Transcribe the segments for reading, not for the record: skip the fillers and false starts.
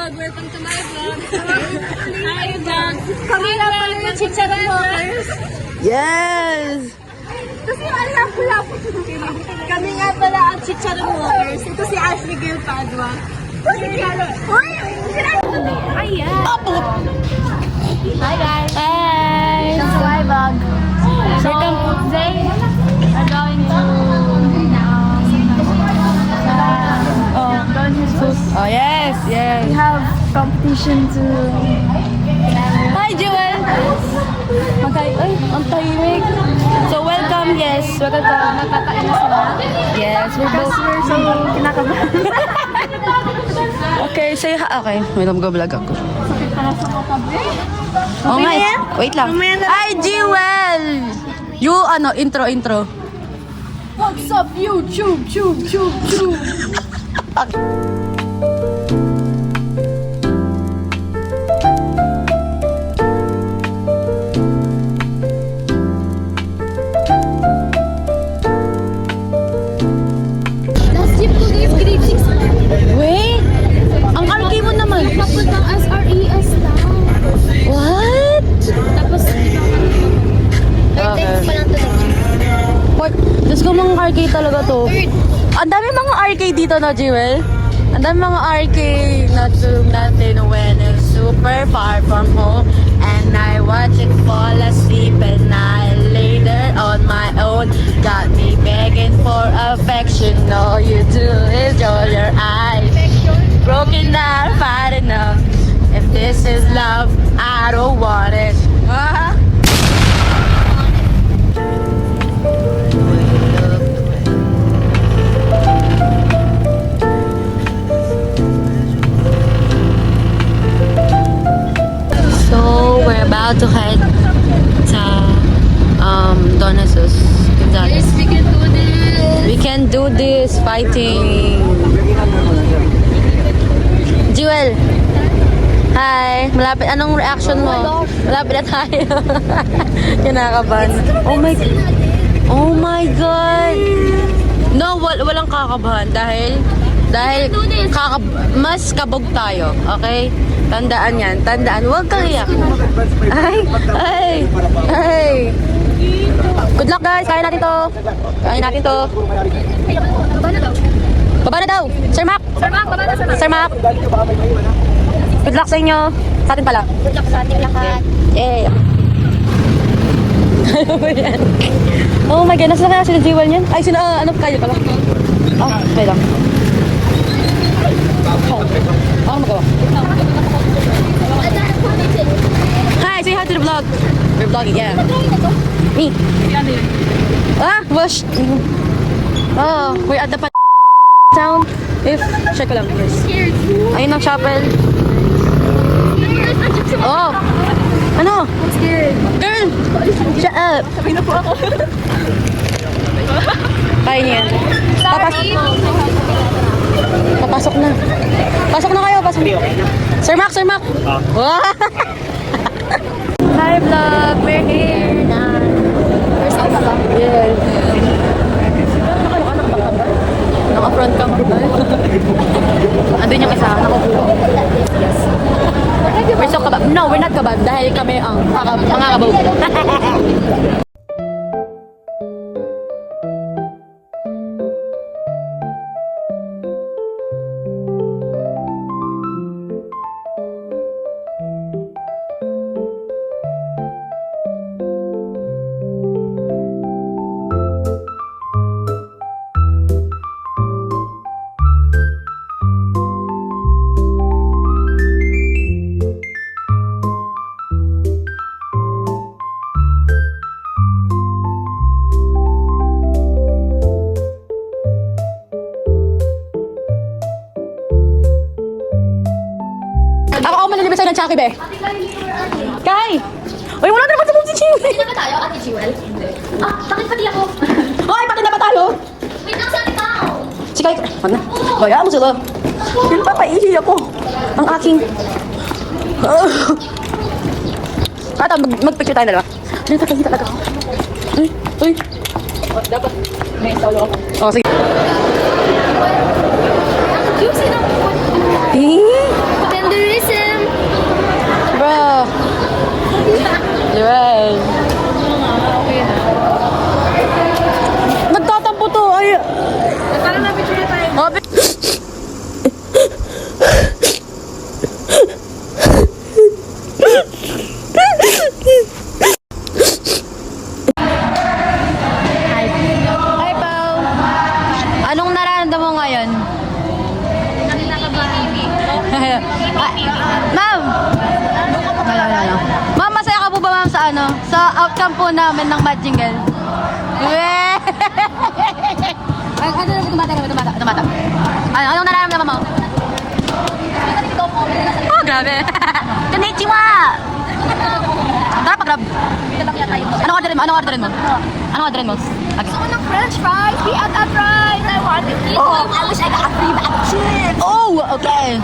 vlog! Welcome to my vlog! Hi vlog! Kami na pala yung Chicharon Walkers! Yes! Kasi alam ko lang. Kami nga pala ang Chicharon Walkers. Ito si Ashley Gail Padua. Uy! Ayan! Hi guys! Hi! Welcome to my vlog. So, today, we're going to Oh, yes, yes. we have competition to Hi, Jewel! Ay, ang tahimik. So, welcome, yes. Welcome to... natatain na sila. Yes, we're both... We're so kinakabahan. Okay, say hi. Okay, wait, mag-vlog ako. Sakit pala sa katabi. Oh, na my. yan? Wait lang. Mamaya na lang. Hi, Jewel! You, intro. What's up, YouTube? Tube. Last year ko guys, grade 6. Wait! Ang RK mo naman. Papuntang SRES lang. What? Tapos, Okay. pa lang to. What? Diyos ko, mga arcade talaga to. Ang dami mga arcade dito na, Jewel. Ang dami mga arcade na tune natin when it's super far from home. And I watch it fall asleep and I lay there on my own. Got me begging for affection. All you do is roll your eyes. Broken down, fight enough. If this is love, I don't want it. So, we're about to head to Don Jesus Gonzales. We can do this. We can do this fighting. Jewel. Hi. Malapit. Anong reaction mo? Malapit na tayo. Kinakabahan. Oh my God. No, walang kakabahan dahil mas kabog tayo. Okay? Tandaan yan. Tandaan. Huwag kang iyak. Ay. Good luck guys. Kaya natin to. Baba na daw. Sir Mac. Sir Mac. Good luck sa inyo. Sa atin pala. Good luck sa ating lahat. Yeah. Ano ba yan? Oh my goodness. Nasaan kaya sila Jewel niyan? Ay, ano kayo pala? Oh, okay lang. Ano magawa? Hi, say hi to the vlog. We're vlogging, yeah. Me. Wash. Oh, we're at the town. Check ko lang. Yes. Ayun ang chapel. Oh. Ano? I'm scared. Girl! Shut up! Sabi na po ako. Kaya niya yan. Papasok na. Pasok na kayo. Sir Mac! Hi vlog! We're here na. First time pala. Yes. Naka-front cam. Andun yung isa. Nakabuo. Yes. We're so kabab. No, we're not kabab. Dahil kami ang mga kabab. Ako manilibig sa'yo ng Chucky, be. Kai! Uy, wala na naman sa mong si Jewel. Pati na ba tayo, Ate Jewel? Bakit pati ako? Hoy, pati na ba tayo? Wait lang, saan tao? Si Kai, wag na. Bayaan mo sila. Pinapaihi ako. Ang aking... Ata, mag-picture tayo dalawa. Pinapaihi talaga ako. Uy. Dapat. May solo ako. Oh, sige. Yung sinang Eh? tender Ma'am! Ma'am, masaya ka po ba ma'am sa ano? Sa outcome po namin ng Mad Jingle? Tumata. Anong nararamdaman mo? Oh, grabe. Konnichiwa! Tara, pag-grab. Anong orderin mo? Okay. Gusto ko ng french fries. We had that fries. I want to eat them. I wish I got a free bag of chips. Oh, okay.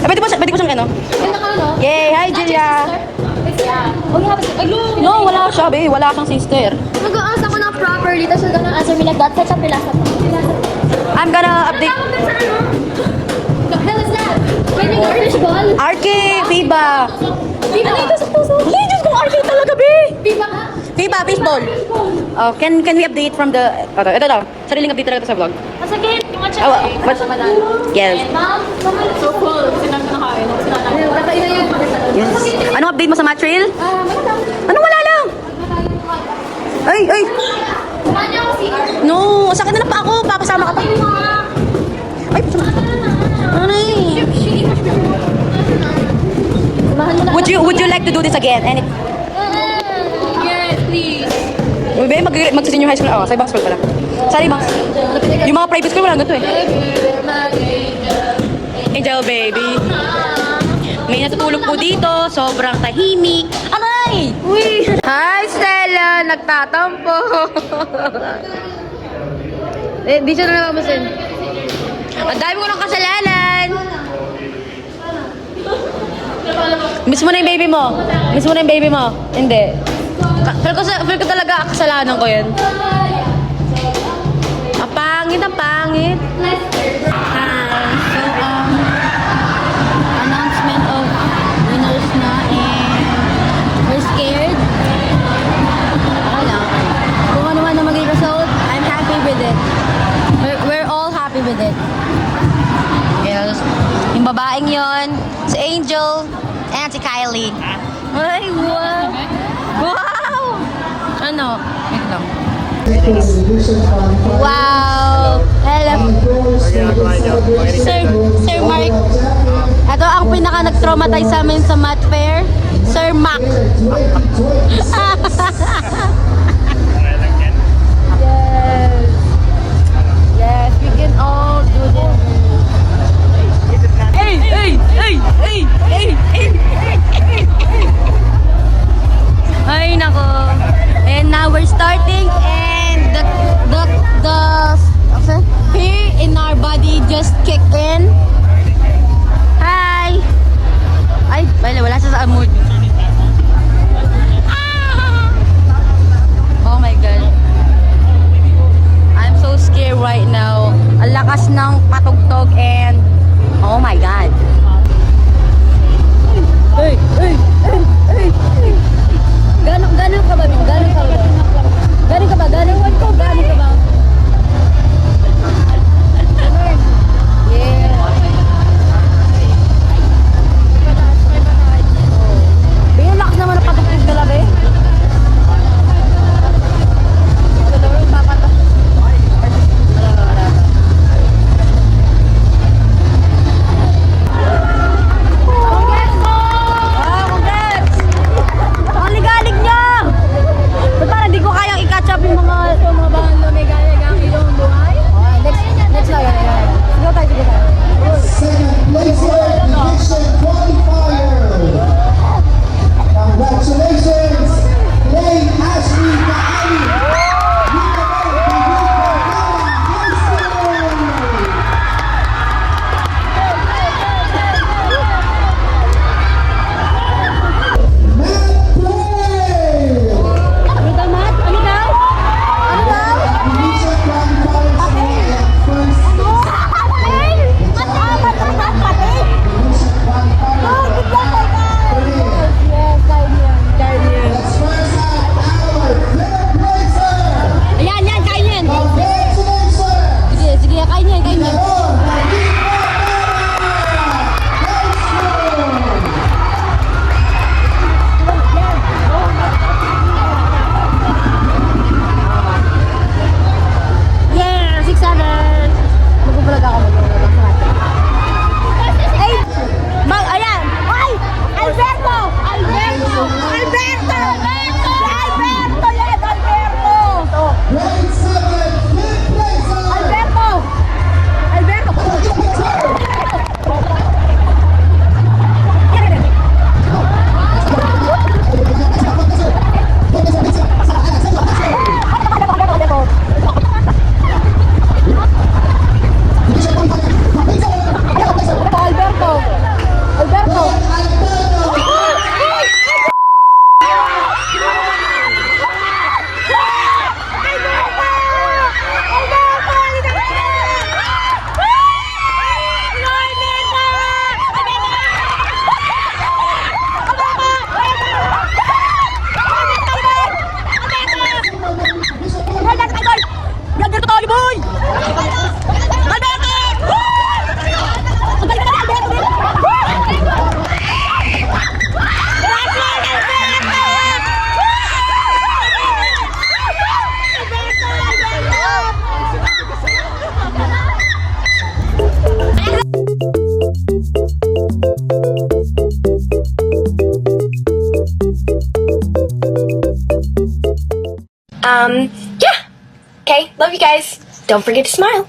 Pwede ko siyang ano? Yay, hi Julia. No, wala siya, babe. Wala kang sister. Mag-aas ako ng properly, tapos you're gonna answer me like that. Catch up nila. I'm gonna update. The hell is that? Pwede nga fishball? RK, Fiba. Viva! Ano ito sa puso? Ay, Diyos kong RK talaga, babe. Viva ka? Fiba, fishball. Oh, can we update from the... Ito. Sariling update talaga ito sa vlog. Masakit. Yung matcha Oh, what? Yes. Ma'am, so cool. Kasi nakain. Yes. Anong update mo sa Matril? Magandang. Anong wala lang? Ay. Kumain niyo ako CR. No, sakit na lang pa ako. Papasama ka pa. Ay, ano eh? Would you like to do this again? Yes, please. Uy, babe, mag-senior high school. Oh, sa ibang school pala. Sorry, bang. Yung mga private school, walang ganito eh. Angel, baby. May natutulog po dito. Sobrang tahimik. Aray! Uy! Hi, Stella! Nagtatampo. Di siya na namasin. Ang dami ko ng kasalanan. Miss mo na yung baby mo. Hindi. Feel ko talaga kasalanan ko yun. Ang pangit. Hi. So, announcement of winners na and we're scared. Kung ano man na maging result, I'm happy with it. We're all happy with it. Yes. Yung babaeng yon, si Angel, and si Kylie. Ay, wow! Wow! Ano? Wait lang. Wow! Hello. Sir Mark. Ito ang pinaka nag-traumatize sa amin sa math fair. Sir Mac. Yes, we can all do this. Ay, nako. And now we're starting and the fear in our body just kicked in. Hi. Ay, wala siya sa mood. Oh my God. I'm so scared right now. Ang lakas ng patugtog Yeah. Okay, love you guys. Don't forget to smile.